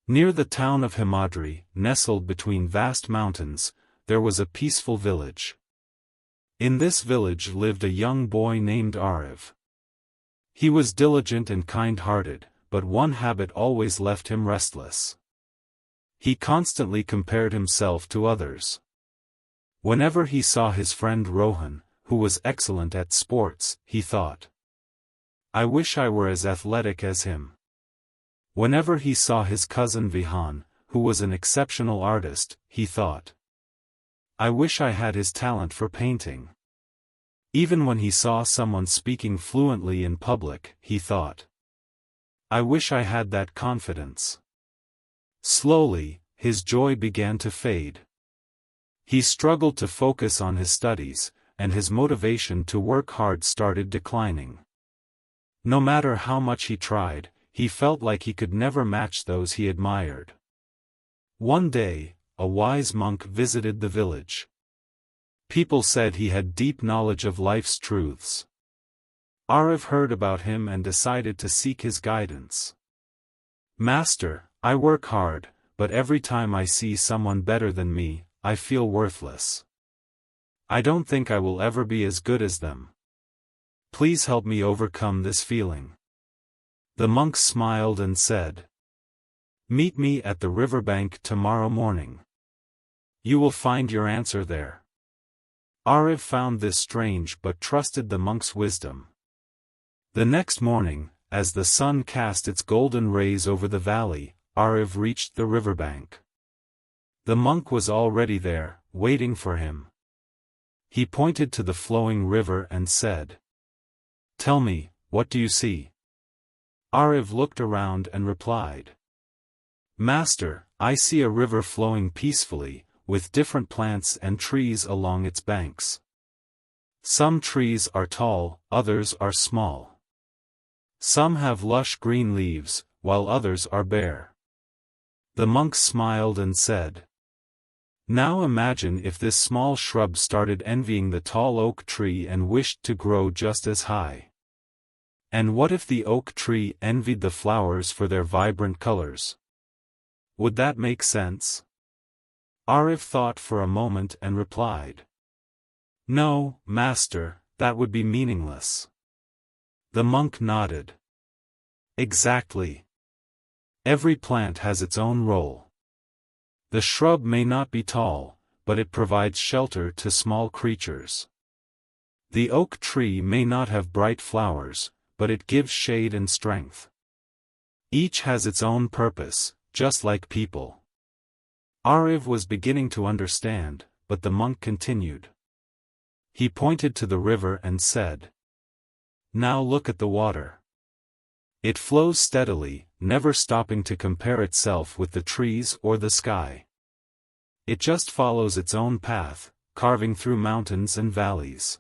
Near the town of Himadri, nestled between vast mountains, there was a peaceful village. In this village lived a young boy named Ariv. He was diligent and kind-hearted, but one habit always left him restless. He constantly compared himself to others. Whenever he saw his friend Rohan, who was excellent at sports, he thought, "I wish I were as athletic as him." Whenever he saw his cousin Vihan, who was an exceptional artist, he thought, "I wish I had his talent for painting." Even when he saw someone speaking fluently in public, he thought, "I wish I had that confidence." Slowly, his joy began to fade. He struggled to focus on his studies, and his motivation to work hard started declining. No matter how much he tried, he felt like he could never match those he admired. One day, a wise monk visited the village. People said he had deep knowledge of life's truths. Ariv heard about him and decided to seek his guidance. "Master, I work hard, but every time I see someone better than me, I feel worthless. I don't think I will ever be as good as them. Please help me overcome this feeling." The monk smiled and said, "Meet me at the riverbank tomorrow morning. You will find your answer there." Ariv found this strange but trusted the monk's wisdom. The next morning, as the sun cast its golden rays over the valley, Ariv reached the riverbank. The monk was already there, waiting for him. He pointed to the flowing river and said, "Tell me, what do you see?" Ariv looked around and replied, "Master, I see a river flowing peacefully, with different plants and trees along its banks. Some trees are tall, others are small. Some have lush green leaves, while others are bare." The monk smiled and said, "Now imagine if this small shrub started envying the tall oak tree and wished to grow just as high. And what if the oak tree envied the flowers for their vibrant colors? Would that make sense?" Ariv thought for a moment and replied, "No, master, that would be meaningless." The monk nodded. "Exactly. Every plant has its own role. The shrub may not be tall, but it provides shelter to small creatures. The oak tree may not have bright flowers, but it gives shade and strength. Each has its own purpose, just like people." Ariv was beginning to understand, but the monk continued. He pointed to the river and said, "Now look at the water. It flows steadily, never stopping to compare itself with the trees or the sky. It just follows its own path, carving through mountains and valleys.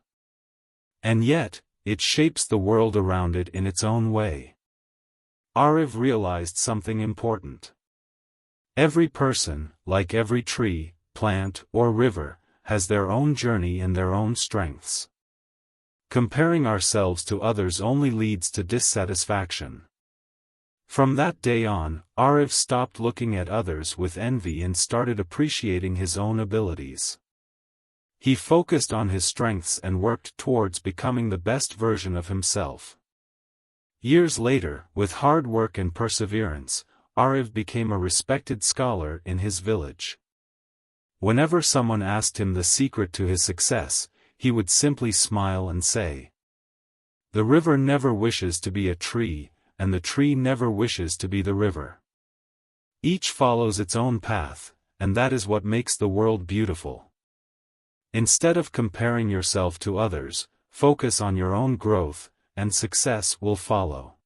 And yet, it shapes the world around it in its own way." Ariv realized something important. Every person, like every tree, plant, or river, has their own journey and their own strengths. Comparing ourselves to others only leads to dissatisfaction. From that day on, Ariv stopped looking at others with envy and started appreciating his own abilities. He focused on his strengths and worked towards becoming the best version of himself. Years later, with hard work and perseverance, Ariv became a respected scholar in his village. Whenever someone asked him the secret to his success, he would simply smile and say, "The river never wishes to be a tree, and the tree never wishes to be the river. Each follows its own path, and that is what makes the world beautiful." Instead of comparing yourself to others, focus on your own growth, and success will follow.